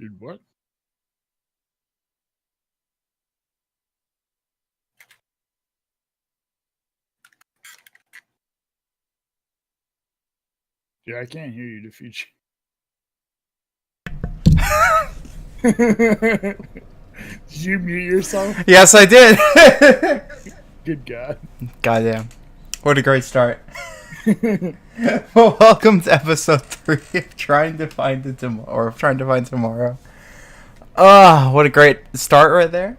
Dude, what? Dude, I can't hear you, the future. Did you mute yourself? Yes, I did. Good God. Goddamn. What a great start. Well, welcome to episode 3 of Trying to Find Tomorrow. What a great start right there.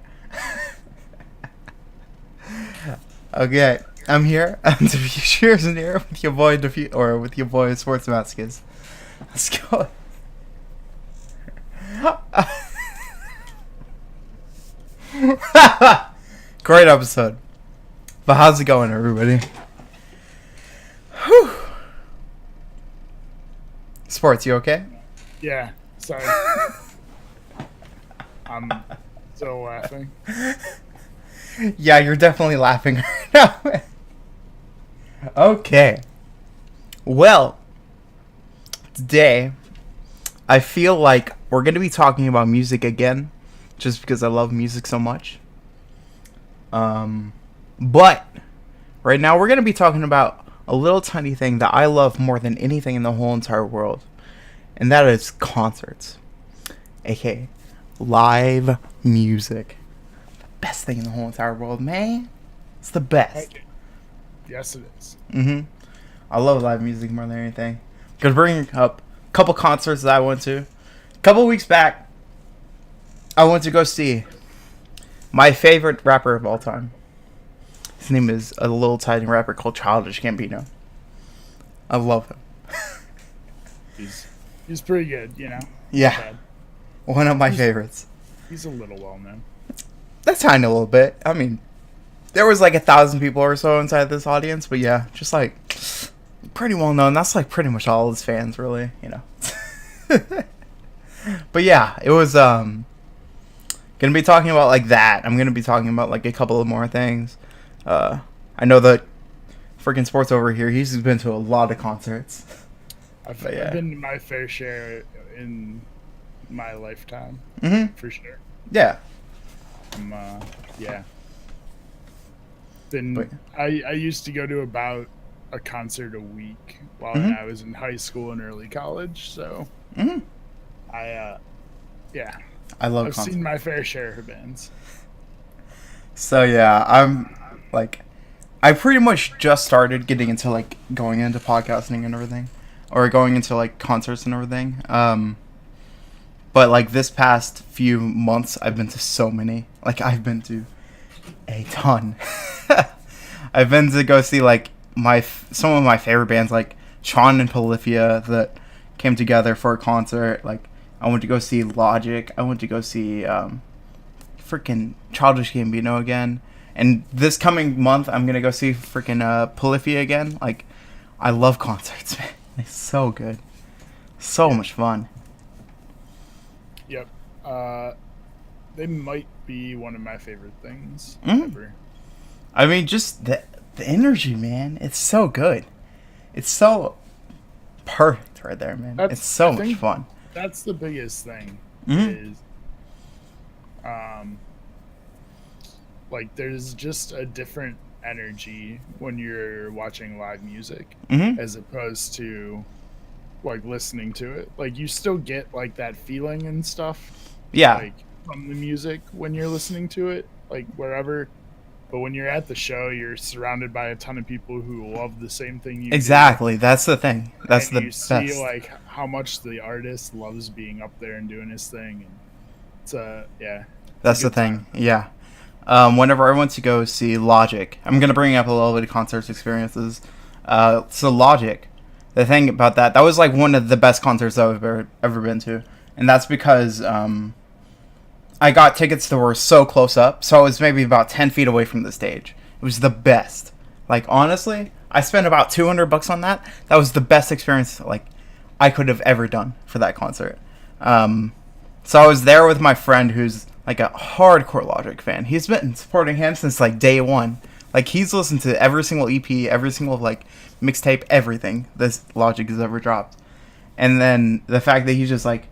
Okay, I'm here. I'm the Future's in here with your boy with your boy Sports Maskis. Let's go. Great episode. But how's it going, everybody? Whew. Sports, you okay? Yeah, sorry. I'm still laughing. Yeah, you're definitely laughing right now. Okay. Well, today, I feel like we're going to be talking about music again, just because I love music so much. But, right now, we're going to be talking about a little tiny thing that I love more than anything in the whole entire world, and that is concerts, aka live music. Best thing in the whole entire world, man. It's the best. Yes, it is. I love live music more than anything. Gonna bring up a couple concerts that I went to. A couple weeks back, I went to go see my favorite rapper of all time. His name is a little tiny rapper called Childish Gambino. I love him. He's pretty good, you know? Yeah. One of my favorites. He's a little well-known. That's tiny a little bit. I mean, there was like 1,000 people or so inside this audience, but yeah, just like pretty well known. That's like pretty much all his fans, really, you know. But yeah, it was gonna be talking about like that. I'm gonna be talking about like a couple of more things. I know that freaking Sports over here, he's been to a lot of concerts. I've been to my fair share in my lifetime, for sure. Yeah. Yeah. I used to go to about a concert a week while I was in high school and early college. So, I love I've seen my fair share of bands. So yeah, I'm like, I pretty much just started getting into like going into podcasting and everything, or going into like concerts and everything. But like this past few months, I've been to so many. Like I've been to a ton. I've been to go see like some of my favorite bands, like Sean and Polyphia, that came together for a concert. Like I went to go see Logic. I went to go see freaking Childish Gambino again. And this coming month, I'm gonna go see freaking Polyphia again. Like I love concerts, man. It's so good, so much fun. Yep. They might be one of my favorite things ever. I mean, just the energy, man. It's so good. It's so perfect right there, man. It's so much fun. That's the biggest thing. Is like there's just a different energy when you're watching live music as opposed to like listening to it. Like you still get like that feeling and stuff. Yeah. Like from the music when you're listening to it, like wherever. But when you're at the show, you're surrounded by a ton of people who love the same thing you exactly. do. That's the thing. That's and the you best. See like how much the artist loves being up there and doing his thing. And it's That's the thing. Time. Yeah. Whenever I went to go see Logic, I'm gonna bring up a little bit of concerts experiences. So Logic, the thing about that was like one of the best concerts I've ever been to, and that's because I got tickets that were so close up, so I was maybe about 10 feet away from the stage. It was the best. Like honestly, I spent about $200 on that. That was the best experience like I could have ever done for that concert. So I was there with my friend who's like a hardcore Logic fan. He's been supporting him since like day one. Like he's listened to every single EP, every single like mixtape, everything this Logic has ever dropped. And then the fact that he's just like,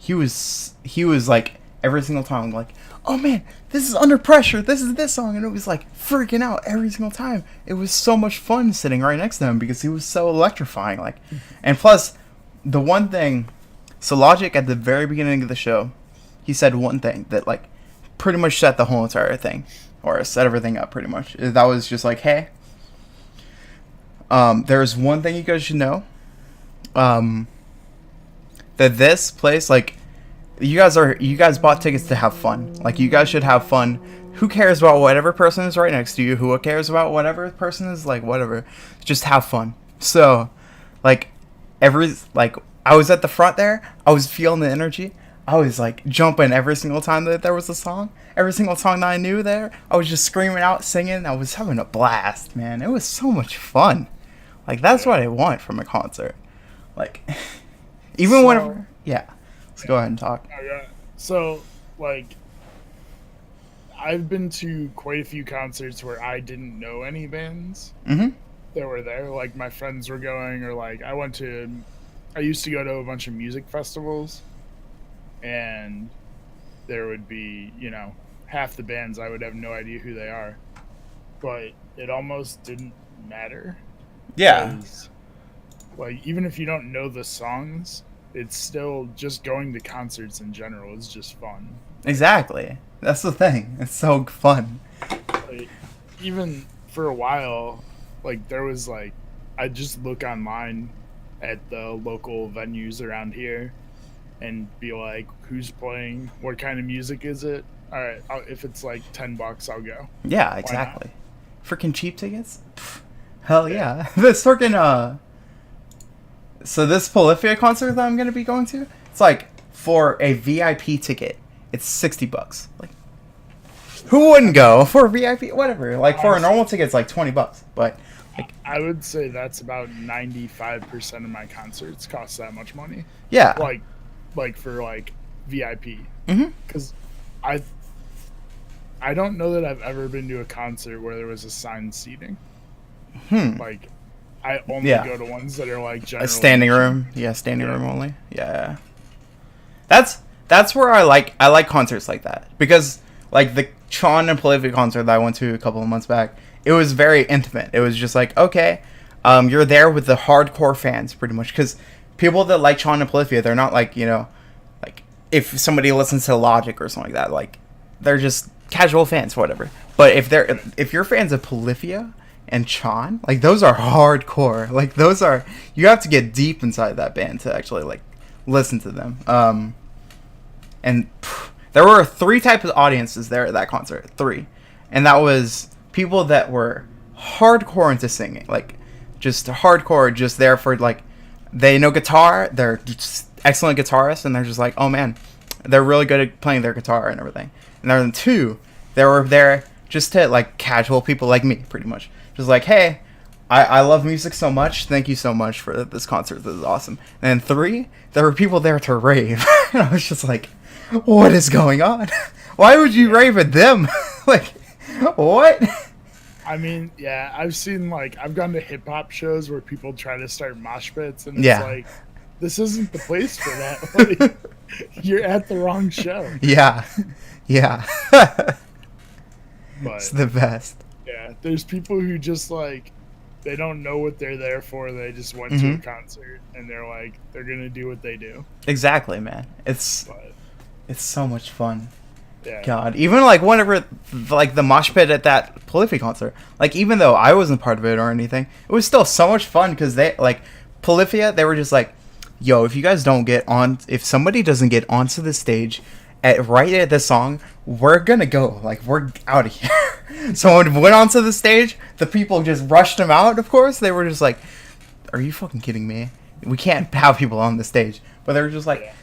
he was like every single time like, oh man, this is Under Pressure, this is this song, and it was like freaking out every single time. It was so much fun sitting right next to him because he was so electrifying. Like, and plus the one thing, so Logic at the very beginning of the show, he said one thing that like pretty much set the whole entire thing, or set everything up pretty much. That was just like, hey, there's one thing you guys should know, that this place, like, you guys bought tickets to have fun. Like, you guys should have fun. Who cares about whatever person is right next to you? Who cares about whatever person is, like, whatever. Just have fun. So, like, I was at the front there. I was feeling the energy. I was, like, jumping every single time that there was a song. Every single song that I knew there, I was just screaming out, singing. I was having a blast, man. It was so much fun. Like, that's what I want from a concert. Like, even whenever... Yeah. Let's go ahead and talk. So, like, I've been to quite a few concerts where I didn't know any bands that were there. Like, my friends were going, or, like, I used to go to a bunch of music festivals, and there would be, you know, half the bands I would have no idea who they are. But it almost didn't matter. Yeah. Like, even if you don't know the songs, it's still just going to concerts in general is just fun. Exactly. That's the thing. It's so fun. Like, even for a while, like, there was, like, I'd just look online at the local venues around here and be like, who's playing? What kind of music is it? All right, if it's like $10, I'll go. Yeah, exactly. Freaking cheap tickets? Pff, hell yeah. This freaking, so this Polyphia concert that I'm going to be going to, it's like, for a VIP ticket, it's $60. Like, who wouldn't go for a VIP? Whatever. Like, for a normal ticket, it's like $20. But, like, I would say that's about 95% of my concerts cost that much money. Yeah. Like for, like, VIP. Mm-hmm. Because I don't know that I've ever been to a concert where there was assigned seating. Like, I only go to ones that are like general a standing room. Yeah, standing room only. Yeah. That's where I like concerts like that, because like the Chon and Polyphia concert that I went to a couple of months back, it was very intimate. It was just like, okay, you're there with the hardcore fans pretty much, because people that like Chon and Polyphia, they're not like, you know, like if somebody listens to Logic or something like that, like they're just casual fans, whatever. But if you're fans of Polyphia and Chon, like those are hardcore. Like those are, you have to get deep inside that band to actually like listen to them. And there were 3 types of audiences there at that concert. 3. And that was people that were hardcore into singing, like just hardcore, just there for like, they know guitar, they're just excellent guitarists, and they're just like, oh man, they're really good at playing their guitar and everything. And then 2, they were there just to like casual people like me, pretty much. Just like, hey, I love music so much. Thank you so much for this concert. This is awesome. And then 3, there were people there to rave. And I was just like, what is going on? Why would you rave at them? Like, what? I mean, yeah, I've gone to hip hop shows where people try to start mosh pits, and it's like, this isn't the place for that. Like, you're at the wrong show. Yeah. Yeah. But it's the best. Yeah, there's people who just like, they don't know what they're there for. They just went to a concert, and they're like, they're gonna do what they do. Exactly, man. It's so much fun. Yeah. God, even like whenever like the mosh pit at that Polyphia concert, like even though I wasn't part of it or anything, it was still so much fun, because they like Polyphia, they were just like, yo, if you guys don't get on, if somebody doesn't get onto the stage right at the song, we're gonna go, like we're out of here. So when we went onto the stage, the people just rushed him out. Of course, they were just like, are you fucking kidding me? We can't have people on the stage. But they were just like,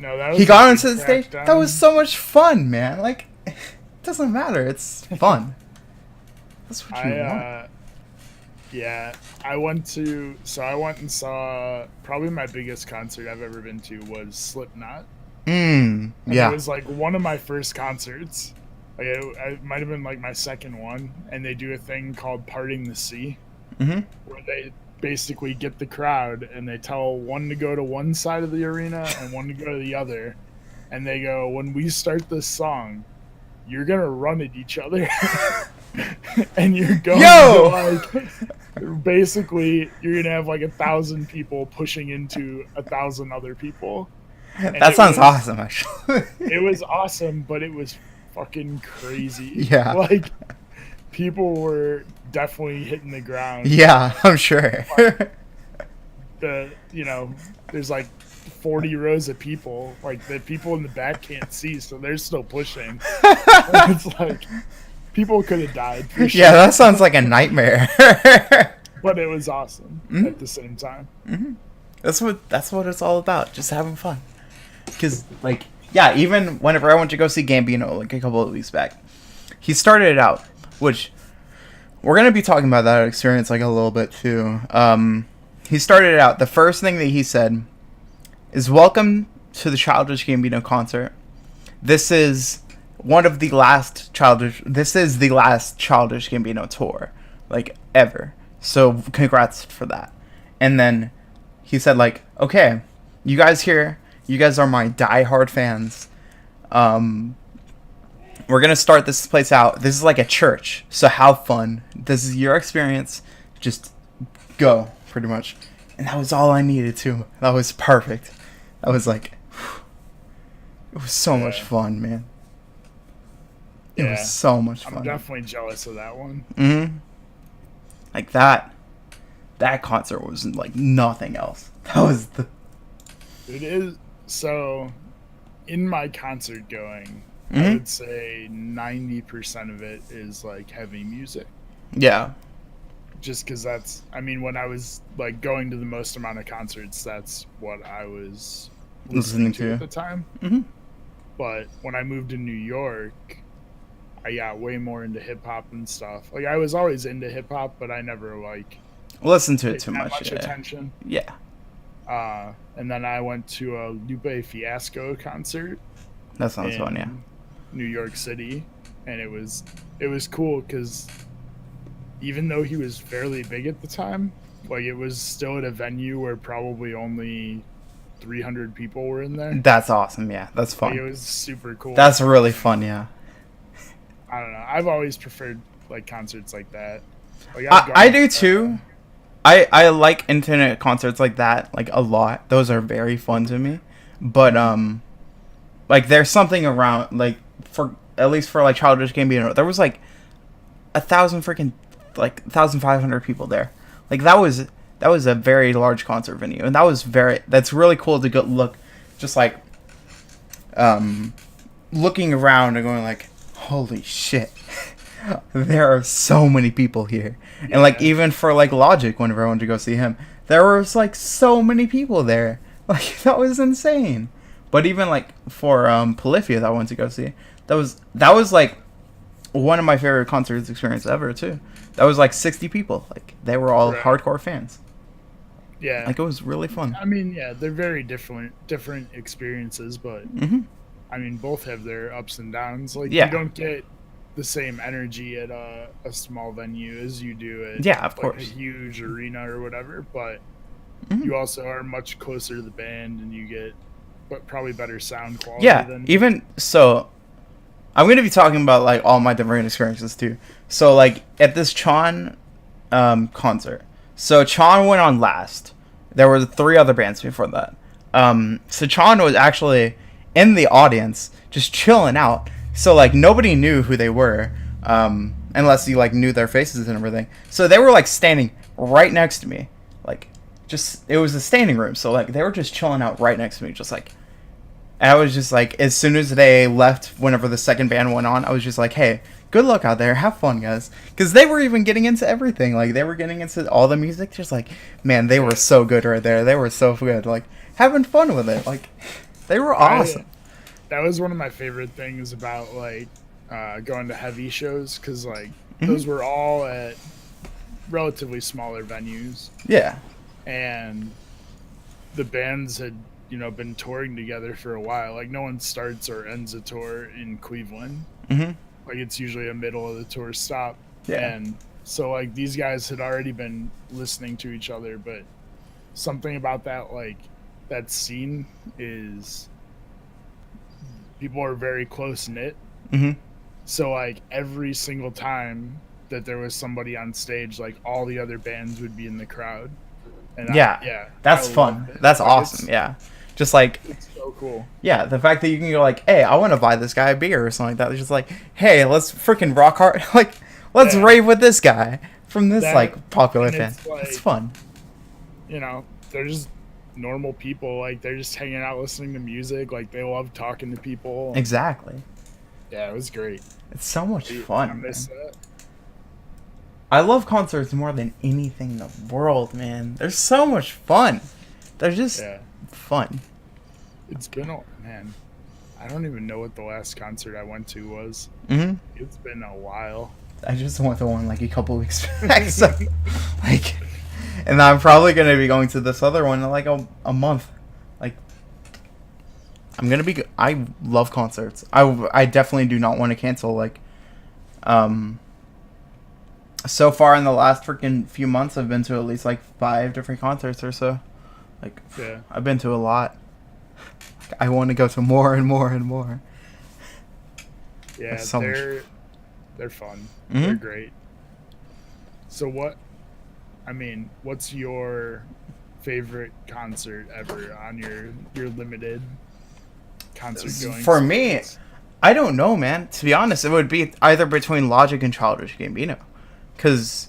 no, he got onto the stage. That was so much fun, man. Like, it doesn't matter. It's fun. That's what you want. Yeah, I went and saw, probably my biggest concert I've ever been to was Slipknot. Yeah. It was like one of my first concerts. Like it might have been like my second one, and they do a thing called Parting the Sea. where they basically get the crowd and they tell one to go to one side of the arena and one to go to the other, and they go, when we start this song, you're gonna run at each other. And you're going to like, basically you're gonna have like 1,000 people pushing into 1,000 other people. And that sounds awesome, actually. It was awesome, but it was fucking crazy. Yeah. Like, people were definitely hitting the ground. Yeah, I'm sure. There's like 40 rows of people. Like, the people in the back can't see, so they're still pushing. It's like, people could have died. For sure. Yeah, that sounds like a nightmare. But it was awesome at the same time. That's what it's all about, just having fun. Because, like, yeah, even whenever I went to go see Gambino, like, a couple of weeks back, he started it out, which we're going to be talking about that experience, like, a little bit, too. He started it out. The first thing that he said is, welcome to the Childish Gambino concert. This is the last Childish Gambino tour, like, ever. So, congrats for that. And then he said, like, okay, you guys here, you guys are my diehard fans. We're going to start this place out. This is like a church, so have fun. This is your experience. Just go, pretty much. And that was all I needed, too. That was perfect. That was like, it was so much fun, man. It was so much fun. I'm definitely jealous of that one. Like, that concert was like nothing else. That was the... It is. So, in my concert going, I would say 90% of it is like heavy music. Yeah. Just because that's, I mean, when I was like going to the most amount of concerts, that's what I was listening to at the time. But when I moved to New York, I got way more into hip hop and stuff. Like, I was always into hip hop, but I never like listened to it too much much. Attention. Yeah. And then I went to a Lupe Fiasco concert. That sounds fun, yeah. New York City, and it was cool because even though he was fairly big at the time, like, it was still at a venue where probably only 300 people were in there. That's awesome, yeah. That's fun. Like, it was super cool. That's really fun, yeah. I don't know. I've always preferred like concerts like that. Like, I do too. I like internet concerts like that, like, a lot. Those are very fun to me. But like, there's something around, like, for at least for like Childish Gambino, there was like 1,500 people there. Like, that was a very large concert venue, and that's really cool to go look, just like looking around and going like, holy shit. There are so many people here. Yeah. And like, even for like Logic, whenever I went to go see him, there was like so many people there. Like, that was insane. But even like for Polyphia that I went to go see, that was like one of my favorite concerts experience ever too. That was like 60 people. Like, they were all hardcore fans. Yeah. Like, it was really fun. I mean, yeah, they're very different experiences, but I mean, both have their ups and downs. Like, you don't get the same energy at a small venue as you do at of course, a huge arena or whatever, but you also are much closer to the band and you get probably better sound quality. Even so, I'm going to be talking about like all my different experiences too. So like at this Chon concert, so Chon went on last. There were 3 other bands before that. So Chon was actually in the audience just chilling out. So like nobody knew who they were, unless you like knew their faces and everything. So they were like standing right next to me, like, just, it was a standing room. So like they were just chilling out right next to me, just like. And I was just like, as soon as they left, whenever the second band went on, I was just like, hey, good luck out there, have fun, guys. Because they were even getting into everything, like they were getting into all the music. Just like, man, they were so good right there. They were so good, like having fun with it. Like, they were awesome. That was one of my favorite things about like going to heavy shows, because like those were all at relatively smaller venues. Yeah. And the bands had, been touring together for a while. Like, no one starts or ends a tour in Cleveland. Like, it's usually a middle of the tour stop. Yeah. And So like these guys had already been listening to each other, but something about that like that scene is people are very close knit. Mm-hmm. So like every single time that there was somebody on stage, like all the other bands would be in the crowd. And Yeah, I that's loved fun. it. That's Like awesome. Yeah, just like it's so cool. yeah, the fact that you can go like, hey, I want to buy this guy a beer or something like that. It's just like, hey, let's freaking rock hard, like let's Yeah. rave with this guy from this That- like popular and band. it's like- It's fun. You know, they're just normal people. Like they're just hanging out, listening to music. Like they love talking to people. Exactly. Yeah, it was great. It's so much I fun. miss Man. that. I love concerts more than anything in the world, man. They're so much fun. They're just Yeah, fun. it's been man. I don't even know what the last concert I went to was. Hmm. It's been a while. I just went to one like a couple weeks back, so like, and I'm probably gonna be going to this other one in like a month. Like, I'm gonna be. I love concerts. I definitely do not want to cancel. Like, so far in the last freaking few months, I've been to at least like 5 different concerts or so. Like, Yeah. I've been to a lot. I want to go to more and more and more. Yeah, That's so much- they're fun. Mhm. They're great. So what's your favorite concert ever on your limited concert going? For me, I don't know, man. To be honest, it would be either between Logic and Childish Gambino, because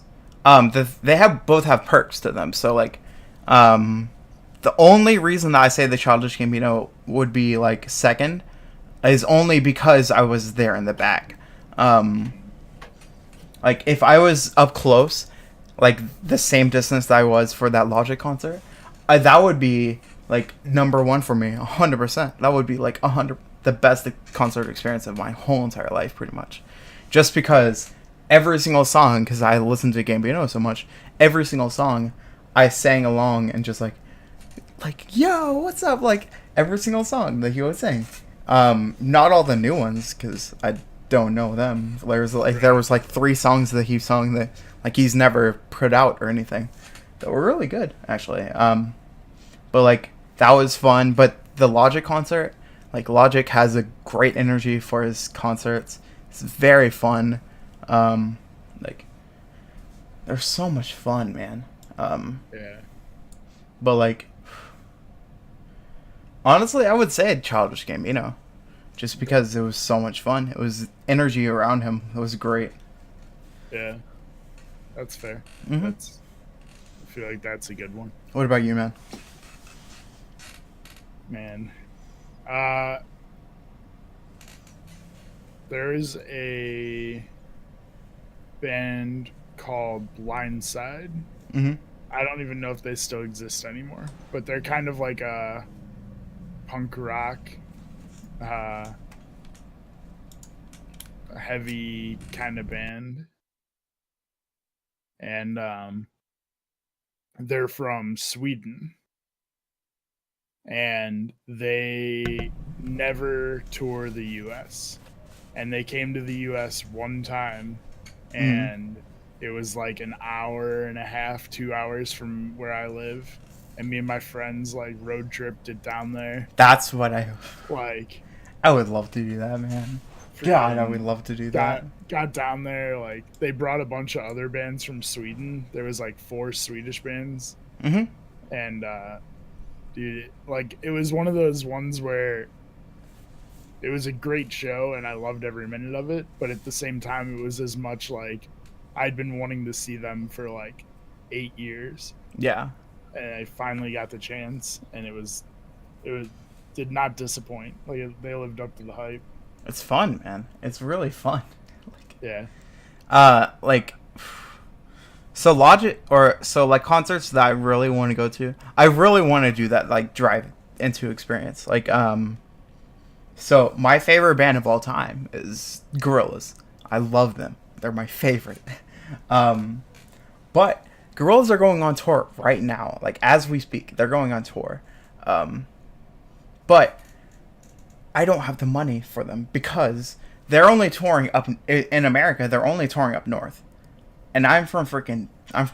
they both have perks to them. So like, the only reason that I say the Childish Gambino would be like second is only because I was there in the back. Like if I was up close, like the same distance that I was for that Logic concert, that would be like number one for me, 100%. That would be like the best concert experience of my whole entire life, pretty much. Just because every single song, because I listened to Gambino so much, every single song I sang along and just like yo, what's up? Like every single song that he would sing. Not all the new ones, because I don't know them. There was like 3 songs that he sung that like he's never put out or anything that were really good actually. But like that was fun. But the Logic concert, like Logic has a great energy for his concerts. It's very fun. Like they're so much fun, man. Yeah. But like honestly, I would say Childish Gambino, just because it was so much fun. It was energy around him. It was great. Yeah. That's fair. Mhm. I feel like that's a good one. What about you, man? Man. There's a band called Blindside. Mm-hmm. I don't even know if they still exist anymore, but they're kind of like a punk rock, heavy kind of band. And they're from Sweden. And they never tour the US. And they came to the US one time, and it was like an hour and a half, 2 hours from where I live. And me and my friends like road tripped it down there. That's what I would love to do that, man. God, I would love to do that. Got down there, like they brought a bunch of other bands from Sweden. There was like 4 Swedish bands. Mm-hmm. And dude, like it was one of those ones where it was a great show and I loved every minute of it, but at the same time it was as much like I'd been wanting to see them for like 8 years. Yeah. And I finally got the chance, and it did not disappoint. Like they lived up to the hype. It's fun, man. It's really fun. Yeah. Like so like concerts that I really want to go to. I really want to do that like drive into experience. Like so my favorite band of all time is Gorillaz. I love them. They're my favorite. But Gorillaz are going on tour right now. Like as we speak, they're going on tour. But I don't have the money for them because they're only touring up in America. They're only touring up north, and I'm from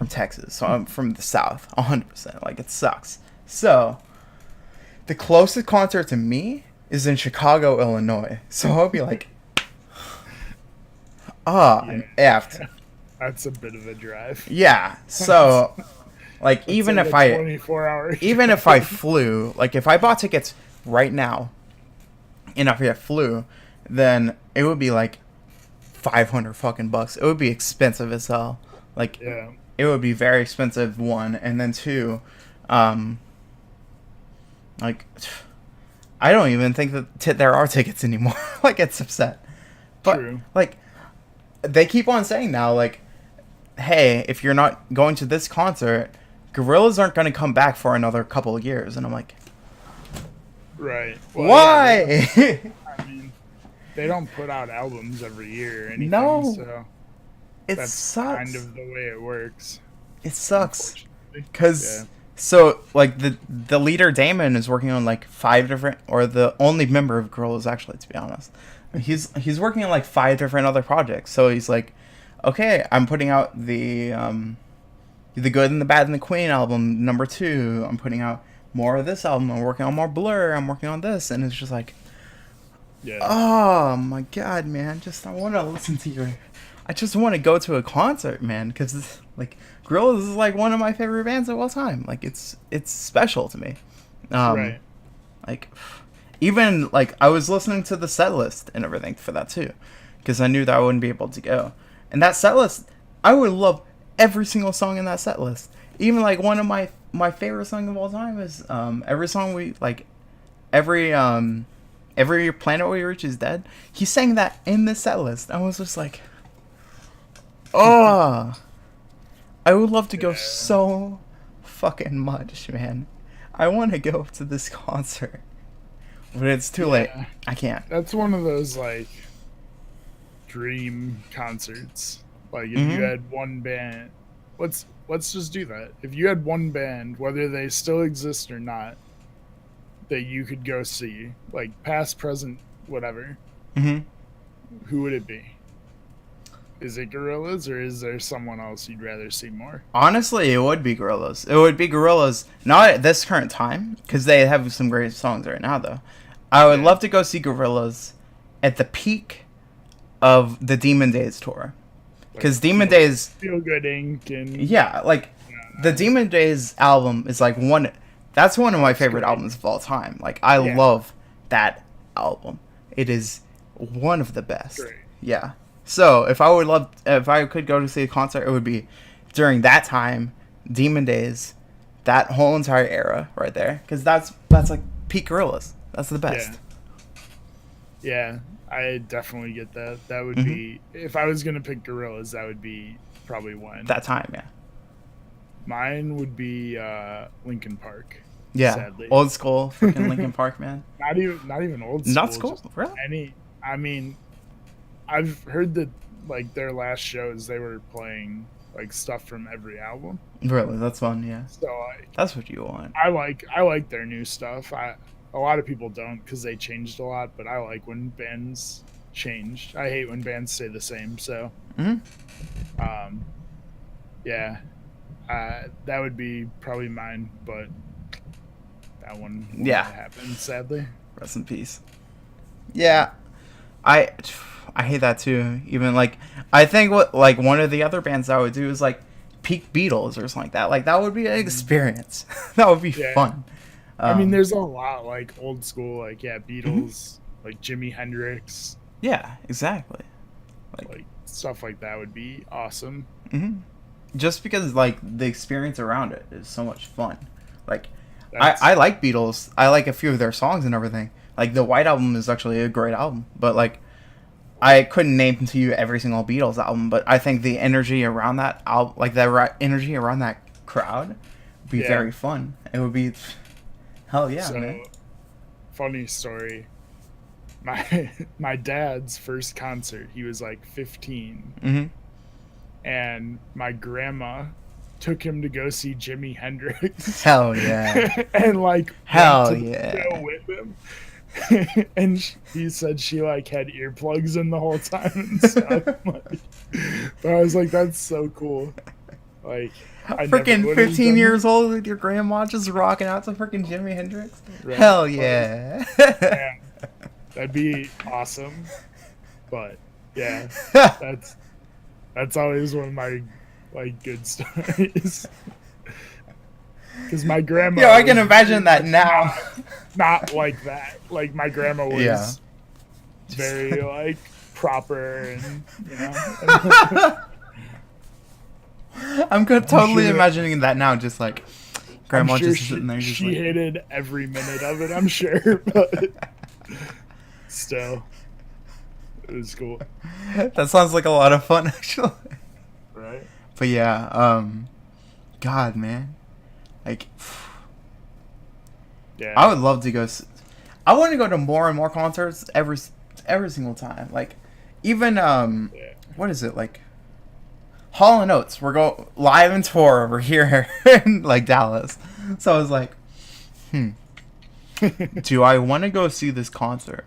Texas, so I'm from the South, 100%. Like, it sucks. So, the closest concert to me is in Chicago, Illinois. So I'll be like, I'm effed. That's a bit of a drive. Yeah. So, like, even if 24 hours. Even if I flew, like, if I bought tickets right now, and if I flew, then it would be like $500 fucking bucks. It would be expensive as hell. Like, it would be very expensive, one, and then two, like, I don't even think that there are tickets anymore. Like, it's upset. But, True. Like, they keep on saying now, like, hey, if you're not going to this concert, Gorillaz aren't going to come back for another couple of years. And I'm like, right. Well, why? Yeah, I mean, they don't put out albums every year or anything. No. So it sucks. Kind of the way it works. It sucks. Because, so, like, the leader, Damon, is working on, like, 5 different, or the only member of Gorillaz, actually, to be honest. He's working on, like, 5 different other projects. So he's like, okay, I'm putting out the Good and the Bad and the Queen album, number 2. I'm putting out more of this album. I'm working on more Blur. I'm working on this. And it's just like, oh, my God, man. I want to listen to your... I just want to go to a concert, man, because, like, Gorillaz is, like, one of my favorite bands of all time. Like, it's special to me. Right. Like, even, like, I was listening to the set list and everything for that, too, because I knew that I wouldn't be able to go. And that set list, I would love every single song in that set list. Even, like, one of my favorite songs of all time is every song we, like, every planet we reach is dead. He sang that in the set list. I was just like... Oh, I would love to go so fucking much, man. I want to go to this concert, but it's too late. I can't. That's one of those, like, dream concerts. Like, if you had one band, let's just do that. If you had one band, whether they still exist or not, that you could go see, like, past, present, whatever, who would it be? Is it Gorillaz, or is there someone else you'd rather see more? Honestly, it would be Gorillaz. It would be Gorillaz, not at this current time, because they have some great songs right now, though. I would love to go see Gorillaz at the peak of the Demon Days tour. Because Like, Demon Days... Feel Good Inc. and... Yeah, like, the Demon Days album is, like, that's one of my favorite albums of all time. Like, I love that album. It is one of the best. Great. Yeah. So, if I could go to see a concert, it would be during that time, Demon Days, that whole entire era right there. Because that's like peak Gorillaz. That's the best. Yeah, I definitely get that. That would be, if I was going to pick Gorillaz, that would be probably one. That time, yeah. Mine would be Linkin Park. Yeah, sadly. Old school freaking Linkin Park, man. Not even old school. Not school, really? I mean, I've heard that, like, their last shows, they were playing, like, stuff from every album. Really, that's fun, yeah. So, like, that's what you want. I like their new stuff. A lot of people don't, because they changed a lot, but I like when bands change. I hate when bands stay the same, so... yeah. That would be probably mine, but that one won't happen, sadly. Rest in peace. Yeah. I hate that too. Even, like, I think one of the other bands I would do is, like, peak Beatles or something like that. Like, that would be an experience. That would be fun. I mean, there's a lot, like, old school, like, Beatles, like Jimi Hendrix. Yeah, exactly. Like stuff like that would be awesome. Just because, like, the experience around it is so much fun. Like, I like Beatles. I like a few of their songs and everything. Like, the White Album is actually a great album. But, like, I couldn't name to you every single Beatles album, but I think the energy around that album, like, the energy around that crowd would be very fun. It would be... Hell yeah, man. Funny story. My dad's first concert, he was, like, 15. And my grandma took him to go see Jimi Hendrix. Hell yeah. And, like, hell went to yeah. the show with him. And he said she like had earplugs in the whole time and stuff. Like, but I was like, that's so cool. Like, I never Freaking would have 15 done years old with your grandma just rocking out to freaking Jimi Hendrix. Right. Hell yeah. Yeah, that'd be awesome. But yeah, that's always one of my like good stories. Because my grandma. Yo, I can imagine that now. Not like that. Like my grandma was Yeah. very like proper and you know. I'm totally sure- imagining that now, just like grandma I'm sure just sitting there, just she like, hated every minute of it. I'm sure, but still, it was cool, that sounds like a lot of fun, actually. right? But yeah, God, man, like, Yeah, I would love to go. I want to go to more and more concerts every single time. Like, even yeah. what is it like? Hall & Oates. We're go live and tour over here in like Dallas. So I was like, do I want to go see this concert?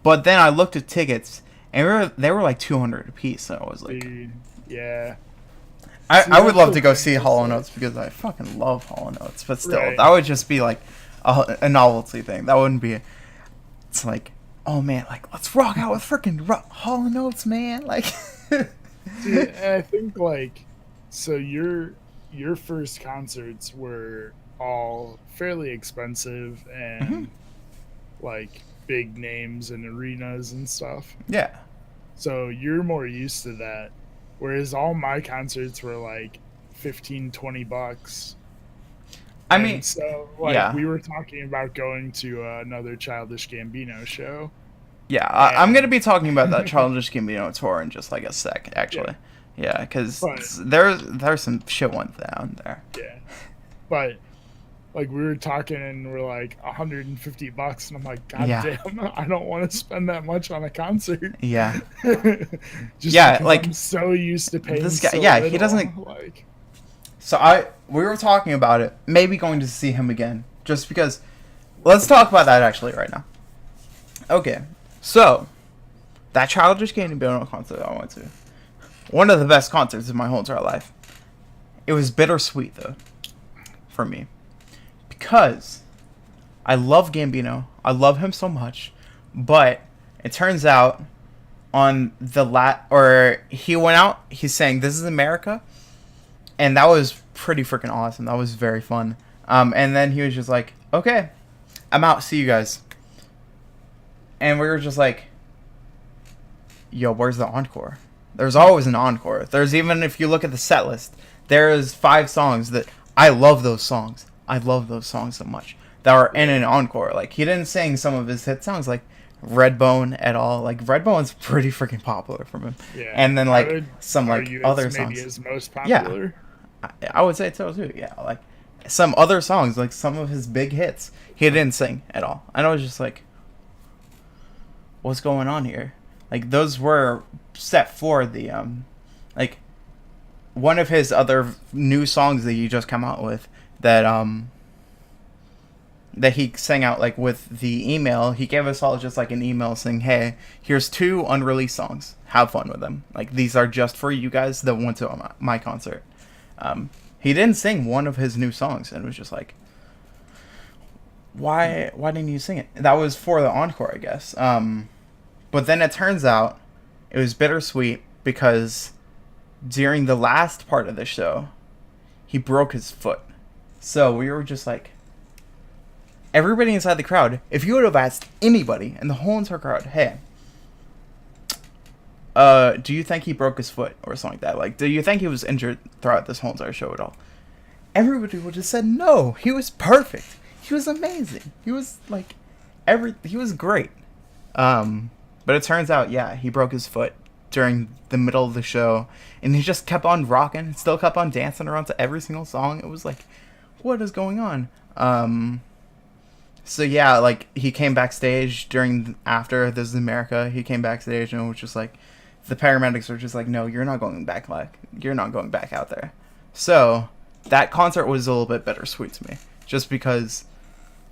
But then I looked at tickets, and they were like $200 a piece. So I was like, Dude, yeah. I would that's love the to go thing, see it's Hall like- & Oates because I fucking love Hall & Oates. But still, Right. that would just be like a novelty thing. That wouldn't be. It's like, oh man, like let's rock out with freaking Hall & Oates, man. Like, Dude, and I think like, so your first concerts were all fairly expensive and like big names and arenas and stuff. yeah. So you're more used to that. Whereas all my concerts were like 15, 20 bucks. I And mean, so like yeah. we were talking about going to another Childish Gambino show. yeah, I'm gonna be talking about that Childish Gambino tour in just like a sec, actually. Yeah, because But- there's some shit went down there. Yeah. But like we were talking and we're like $150 and I'm like, God Yeah. damn, I don't want to spend that much on a concert. Yeah. Just Yeah, because like, I'm so used to paying this guy- so yeah, he little, doesn't- like So we were talking about it, maybe going to see him again, just because. Let's talk about that actually right now. Okay, so that Childish Gambino concert I went to, one of the best concerts of my whole entire life. It was bittersweet though, for me, because I love Gambino. I love him so much, but it turns out on the he went out. He's saying "This is America." And that was pretty freaking awesome. That was very fun. And then he was just like, okay, I'm out. See you guys. And we were just like, yo, where's the encore? There's always an encore. There's even, if you look at the set list, there's 5 songs that I love those songs. I love those songs so much that are in an encore. Like, he didn't sing some of his hit songs like Redbone at all. Like, Redbone's pretty freaking popular from him. yeah. And then, I like, would some, like, argue other it's maybe songs. his most Yeah. popular. I would say so too. Yeah, like some other songs, like some of his big hits, he didn't sing at all. And I was just like, "What's going on here?" Like those were set for the like one of his other new songs that he just come out with that that he sang out like with the email. He gave us all just like an email saying, "Hey, here's 2 unreleased songs. Have fun with them. Like these are just for you guys that went to my concert." He didn't sing one of his new songs, and it was just like, why didn't you sing it? That was for the encore, I guess. But then it turns out it was bittersweet because during the last part of the show, he broke his foot. So we were just like, everybody inside the crowd, if you would have asked anybody in the whole entire crowd, hey, do you think he broke his foot or something like that? Like, do you think he was injured throughout this whole entire show at all? Everybody would have said no. He was perfect. He was amazing. He was like, he was great. But it turns out, yeah, he broke his foot during the middle of the show, and he just kept on rocking, still kept on dancing around to every single song. It was like, what is going on? So yeah, like he came backstage after This Is America. He came backstage and was just like, the paramedics were just like, no, you're not going back. Like, you're not going back out there. So that concert was a little bit bittersweet to me, just because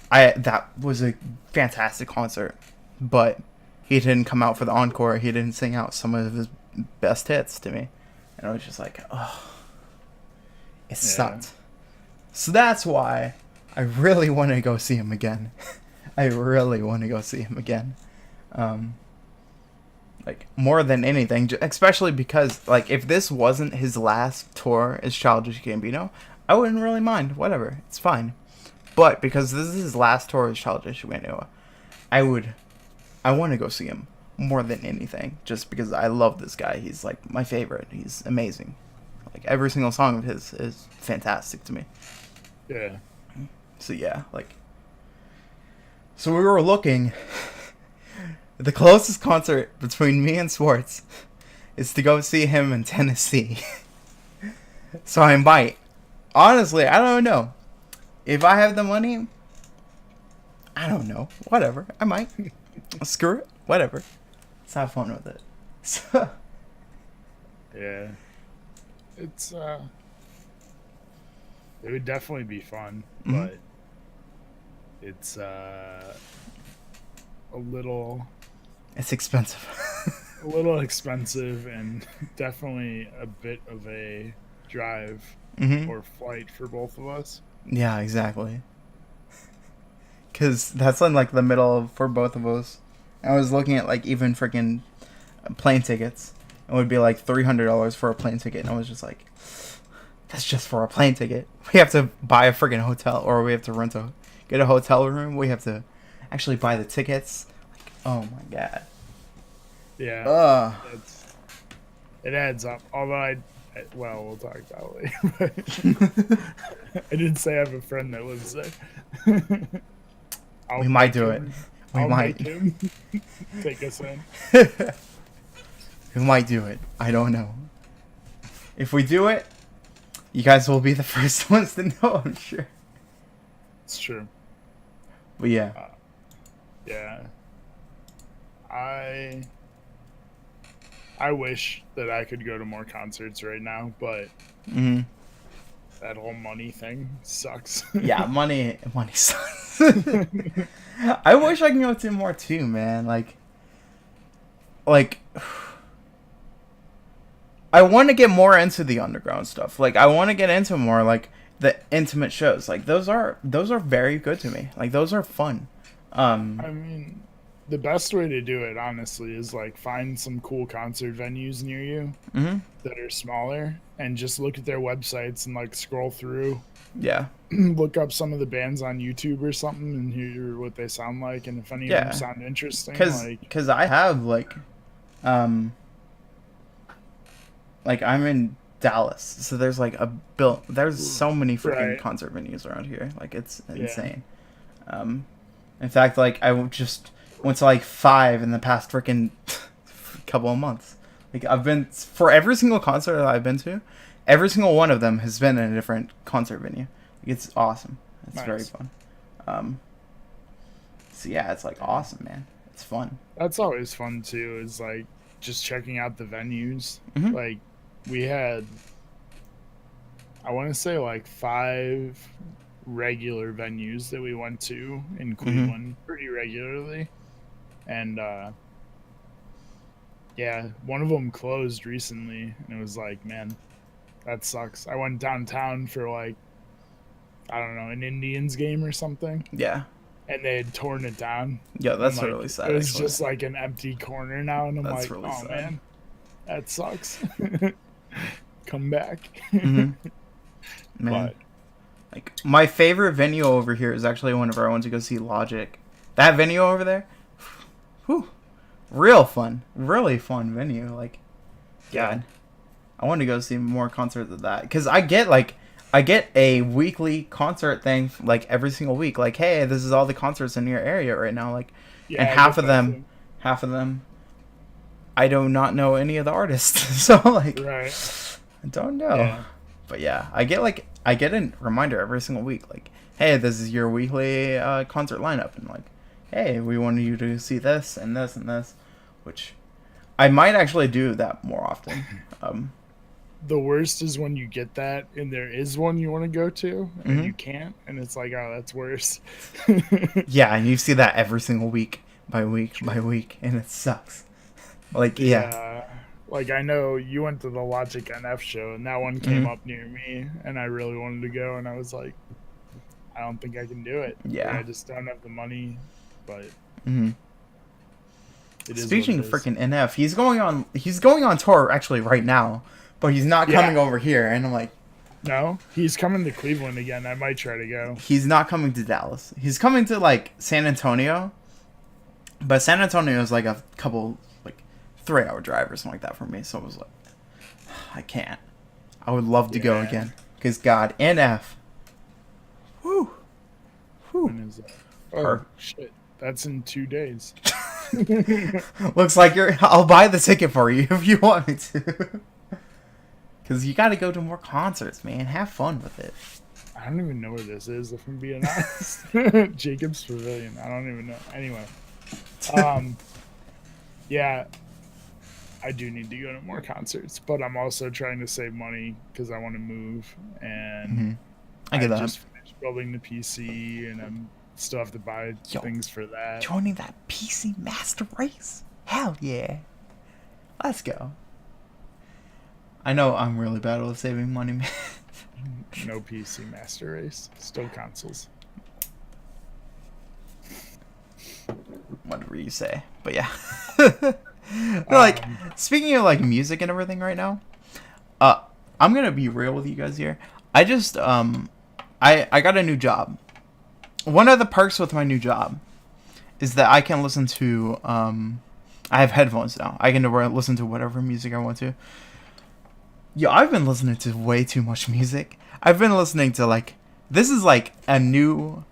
that was a fantastic concert, but he didn't come out for the encore. He didn't sing out some of his best hits to me, and I was just like, oh, it sucked. So that's why I really want to go see him again. I really want to go see him again. Like, more than anything, especially because, like, if this wasn't his last tour as Childish Gambino, I wouldn't really mind. Whatever, it's fine. But because this is his last tour as Childish Gambino, I want to go see him more than anything, just because I love this guy. He's, like, my favorite. He's amazing. Like, every single song of his is fantastic to me. Yeah. So, yeah, like... So we were looking... The closest concert between me and Swartz is to go see him in Tennessee. So I might. Honestly, I don't know. If I have the money, I don't know. Whatever. I might. Screw it. Whatever. Let's have fun with it. So, yeah. It's, it would definitely be fun, but it's, a little... It's expensive. A little expensive and definitely a bit of a drive or flight for both of us. Yeah, exactly. Because that's in, like, the middle for both of us. I was looking at, like, even freaking plane tickets. It would be, like, $300 for a plane ticket. And I was just like, that's just for a plane ticket. We have to buy a freaking hotel, or we have to get a hotel room. We have to actually buy the tickets. Like, oh, my God. Yeah. It adds up. Although we'll talk about it later. I did say I have a friend that lives there. We might do it. We might. Make him take us in. We might do it. I don't know. If we do it, you guys will be the first ones to know, I'm sure. It's true. But yeah. Yeah. I wish that I could go to more concerts right now, but that whole money thing sucks. Yeah, money sucks. I wish I could go to more too, man. Like I want to get more into the underground stuff. Like, I want to get into more, like, the intimate shows. Like, those are very good to me. Like, those are fun. I mean, the best way to do it, honestly, is, like, find some cool concert venues near you that are smaller and just look at their websites and, like, scroll through. Yeah. Look up some of the bands on YouTube or something and hear what they sound like, and if any of them sound interesting. Because I have, like, I'm in Dallas, so there's, like, there's so many freaking concert venues around here. Like, it's insane. In fact, like, I just went to, like, 5 in the past freaking couple of months. Like, I've been, for every single concert that I've been to, every single one of them has been in a different concert venue. Like, it's awesome. It's very fun. So yeah, it's, like, awesome, man. It's fun. That's always fun too, is, like, just checking out the venues. Like, we had, I want to say, like, 5 regular venues that we went to in Cleveland pretty regularly. And, yeah, one of them closed recently, and it was like, man, that sucks. I went downtown for, like, I don't know, an Indians game or something. Yeah. And they had torn it down. Yeah, that's like, really sad. It was just, like, an empty corner now, and I'm that's like, really sad. Man, that sucks. Come back. Man. But, like, my favorite venue over here is actually whenever I went to go see Logic. That venue over there, whew, real fun, really fun venue. Like, God, I want to go see more concerts of that, because I get a weekly concert thing, like, every single week. Like, hey, this is all the concerts in your area right now. Like, and half of them, I do not know any of the artists. So, like, I don't know. Yeah. But yeah, I get a reminder every single week, like, hey, this is your weekly concert lineup, and, like, hey, we wanted you to see this and this and this, which I might actually do that more often. the worst is when you get that and there is one you want to go to and you can't, and it's like, oh, that's worse. Yeah, and you see that every single week by week by week, and it sucks. Like, yeah. Like, I know you went to the Logic NF show, and that one came up near me, and I really wanted to go, and I was like, I don't think I can do it. Yeah. Like, I just don't have the money, but Speaking of freaking NF, he's going on tour actually right now, but he's not coming over here, and I'm like, no, he's coming to Cleveland again. I might try to go. He's not coming to Dallas. He's coming to like San Antonio, but San Antonio is like a couple, like 3-hour drive or something like that for me. So I was like, I can't. I would love to go again, because God, NF. Woo. When is that? Oh shit, that's in 2 days. Looks like I'll buy the ticket for you if you want me to. Because you got to go to more concerts, man. Have fun with it. I don't even know where this is, if I'm being honest. Jacobs Pavilion. I don't even know. Anyway. Yeah. I do need to go to more concerts, but I'm also trying to save money because I want to move. And I get that. Just finished building the PC, and I'm still have to buy things for that. Joining that PC master race? Hell yeah. Let's go. I know I'm really bad with saving money, man. No PC master race. Still consoles. Whatever you say. But yeah. Like, speaking of like music and everything right now, I'm gonna be real with you guys here. I just I got a new job. One of the perks with my new job is that I can listen to I have headphones now. I can listen to whatever music I want to. Yo, I've been listening to way too much music. I've been listening to, like, this is like a new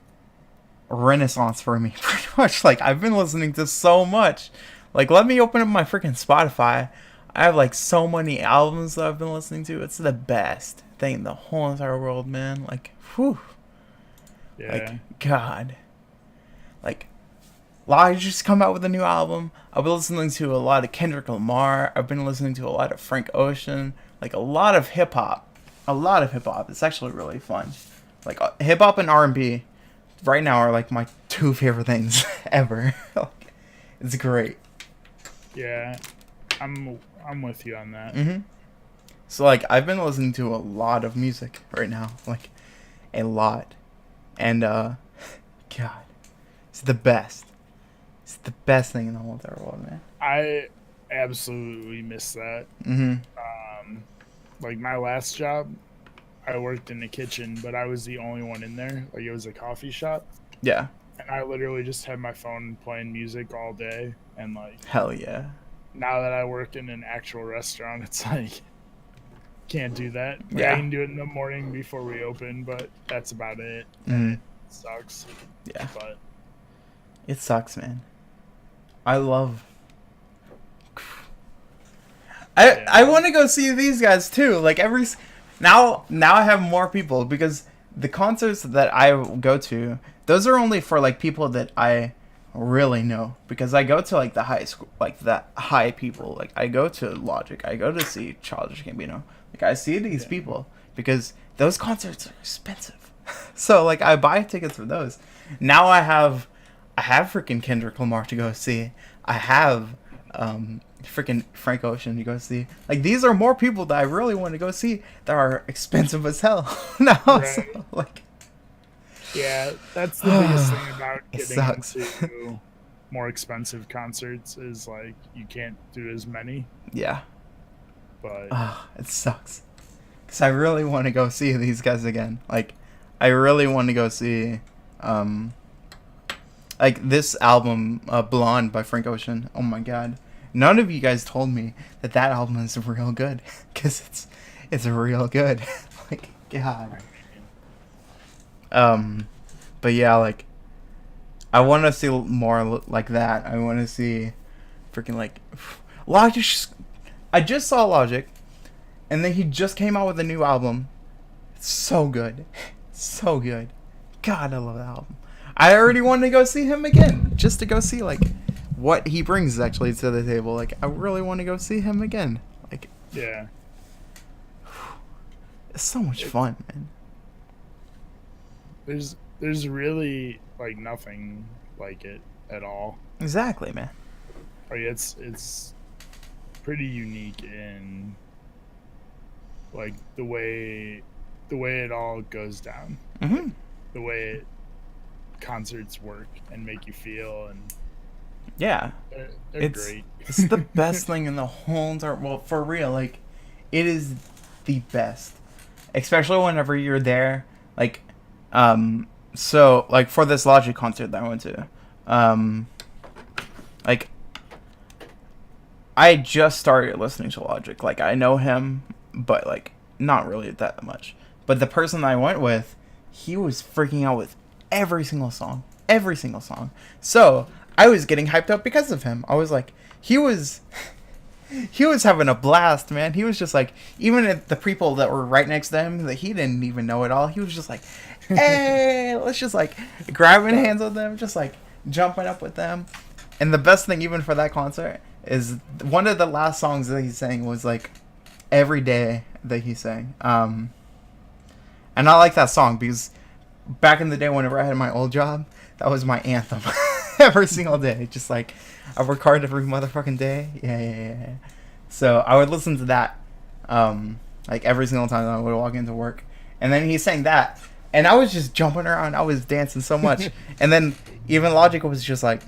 renaissance for me, pretty much. Like, I've been listening to so much. Like, let me open up my freaking Spotify. I have, like, so many albums that I've been listening to. It's the best thing in the whole entire world, man. Like, whew. Yeah. Like, God. Like, Lodge just come out with a new album. I've been listening to a lot of Kendrick Lamar. I've been listening to a lot of Frank Ocean. Like, a lot of hip-hop. A lot of hip-hop. It's actually really fun. Like, hip-hop and R&B right now are, like, my 2 favorite things ever. It's great. Yeah. I'm with you on that. So, like, I've been listening to a lot of music right now. Like, a lot. And, God. It's the best. It's the best thing in the whole entire world, man. I absolutely miss that. Like, my last job, I worked in the kitchen, but I was the only one in there. Like, it was a coffee shop. Yeah. And I literally just had my phone playing music all day. And, like... Hell yeah. Now that I work in an actual restaurant, it's like... Can't do that. Like, Yeah. I can do it in the morning before we open, but that's about it. And it sucks. Yeah. But... It sucks, man. I love... I want to go see these guys too. Like now I have more people, because the concerts that I go to, those are only for like people that I really know, because I go to like the high school, like the high people. Like, I go to Logic, I go to see Childish Gambino. Like, I see these people because those concerts are expensive. So like, I buy tickets for those. Now I have freaking Kendrick Lamar to go see. I have freaking Frank Ocean to go see. Like, these are more people that I really want to go see that are expensive as hell now. Right. So, like, yeah, that's the biggest thing about getting sucks. into more expensive concerts is, like, you can't do as many. Yeah. But it sucks, because I really want to go see these guys again. Like, I really want to go see like this album, Blonde by Frank Ocean. Oh my God. None of you guys told me that album is real good, because it's real good. Like, God. But yeah, like, I want to see more like that. I want to see freaking, like, Logic. I just saw Logic, and then he just came out with a new album. It's so good. So good. God, I love that album. I already wanted to go see him again, just to go see, like, what he brings actually to the table. Like, I really want to go see him again. Like, yeah. It's so much fun, man. There's really like nothing like it at all. Exactly, man. Like it's pretty unique in like the way it all goes down. Mm-hmm. The way concerts work and make you feel, and Yeah. they're It's great. it's the best thing in the whole entire, well, for real, like it is the best. Especially whenever you're there, like so like for this Logic concert that I went to, like I just started listening to Logic. Like I know him, but like not really that much. But the person I went with, he was freaking out with every single song. Every single song. So I was getting hyped up because of him. I was like, he was having a blast, man. He was just like, even at the people that were right next to him that he didn't even know at all, he was just like, hey, let's just like grabbing hands with them, just like jumping up with them. And the best thing even for that concert is one of the last songs that he sang was like Every Day that he sang. And I like that song because back in the day whenever I had my old job, that was my anthem. Every single day. Just like I work hard every motherfucking day. Yeah. So I would listen to that like every single time I would walk into work. And then he sang that. And I was just jumping around. I was dancing so much. And then even Logic was just like,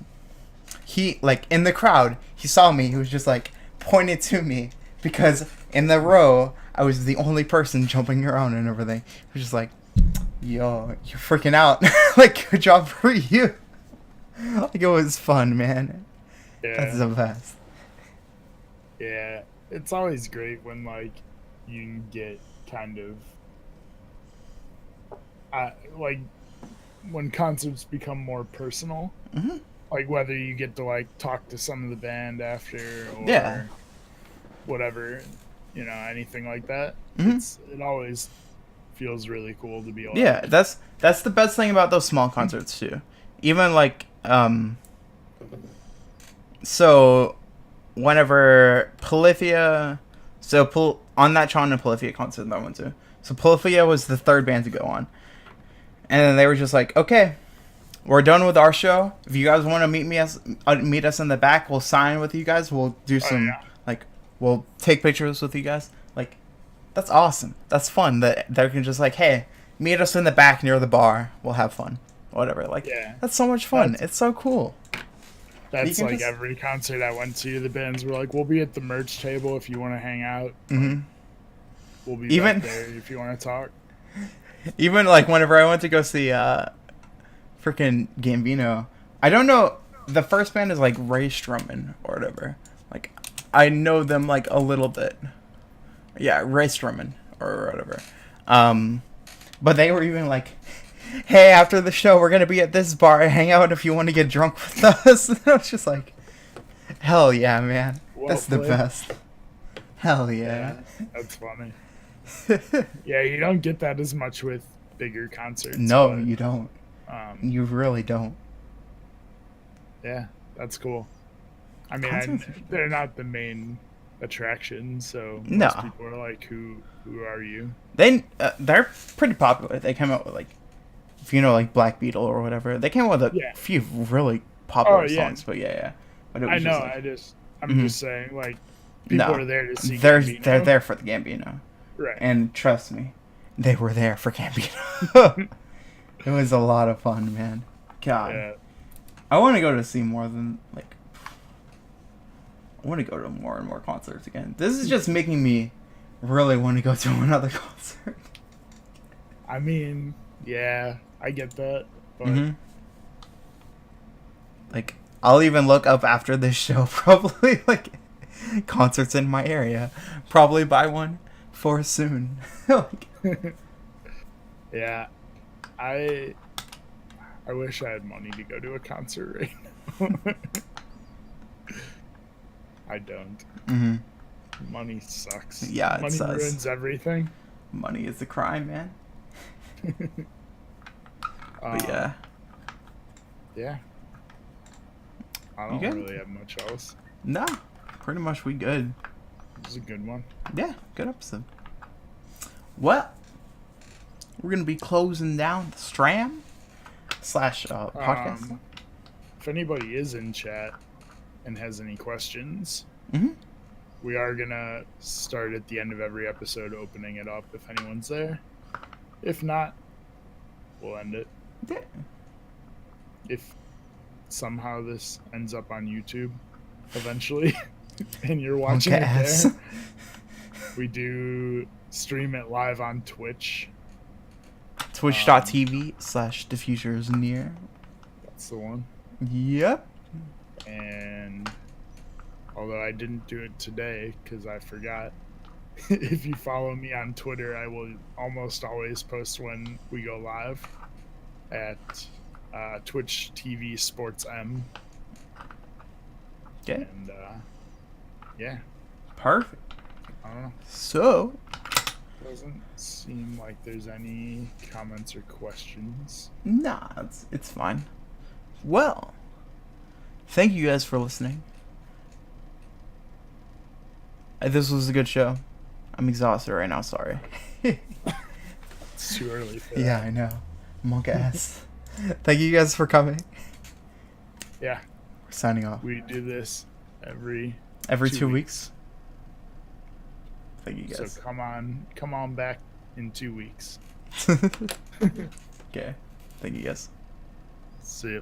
he, like, in the crowd, he saw me. He was just like, pointed to me. Because in the row, I was the only person jumping around and everything. He was just like, yo, you're freaking out. Like, good job for you. Like, it was fun, man. Yeah. That's the best. Yeah, it's always great when like you can get kind of like when concerts become more personal. Mm-hmm. Like whether you get to like talk to some of the band after or Yeah. whatever, you know, anything like that. Mm-hmm. It always feels really cool to be like, Yeah, that's the best thing about those small concerts too. Even like so whenever Polyphia, on that Tron and Polyphia concert that I went to, so Polyphia was the third band to go on, and then they were just like, okay, we're done with our show. If you guys want to meet us in the back, we'll sign with you guys. We'll do some like, we'll take pictures with you guys. Like, that's awesome. That's fun. That they can just like, hey, meet us in the back near the bar. We'll have fun. Whatever. Like, that's so much fun. It's so cool. That's like every concert I went to. The bands were like, "We'll be at the merch table if you want to hang out. Mm-hmm. We'll be back there if you want to talk." Even like whenever I went to go see freaking Gambino, I don't know. The first band is like Ray Strumman or whatever. Like, I know them like a little bit. Yeah, Ray Strumman or whatever. But they were even like, hey, after the show, we're going to be at this bar. Hang out if you want to get drunk with us. And I was just like, hell yeah, man. That's the best. Hell yeah. That's funny. Yeah, you don't get that as much with bigger concerts. No, you don't. You really don't. Yeah, that's cool. I mean, they're not the main attraction, so most people are like, who are you? They're pretty popular. They came out with like, if you know, like Black Beetle or whatever, they came out with a few really popular songs. But but it was I know. I'm just saying, like, people are there to see. They're there for the Gambino, right? And trust me, they were there for Gambino. It was a lot of fun, man. God, I want to go to see more than like. I want to go to more and more concerts again. This is just making me really want to go to another concert. I mean, yeah, I get that. But like, I'll even look up after this show, probably, like, concerts in my area. Probably buy one for soon. Like, yeah, I wish I had money to go to a concert right now. I don't. Money sucks. Yeah, money ruins everything. Money is a crime, man. But yeah. I don't really have much else. No, pretty much we good. This is a good one. Yeah, good episode. Well, we're gonna be closing down the Stram / podcast. If anybody is in chat and has any questions, Mm-hmm. we are gonna start at the end of every episode opening it up if anyone's there. If not, we'll end it. Yeah. If somehow this ends up on YouTube eventually and you're watching it there, we do stream it live on Twitch. Twitch.tv / diffusersnear. That's the one. Yep. And although I didn't do it today because I forgot, if you follow me on Twitter, I will almost always post when we go live at Twitch TV Sports M. Okay. And yeah. Perfect. I don't know. So, Doesn't seem like there's any comments or questions. nah, it's fine. Well, thank you guys for listening. This was a good show. I'm exhausted right now, sorry. It's too early for Yeah, that. I know. Monk ass. Thank you guys for coming. Yeah. We're signing off. We do this every Every 2 2 weeks. Thank you guys. So come on back in 2 weeks. Okay. Thank you guys. See ya.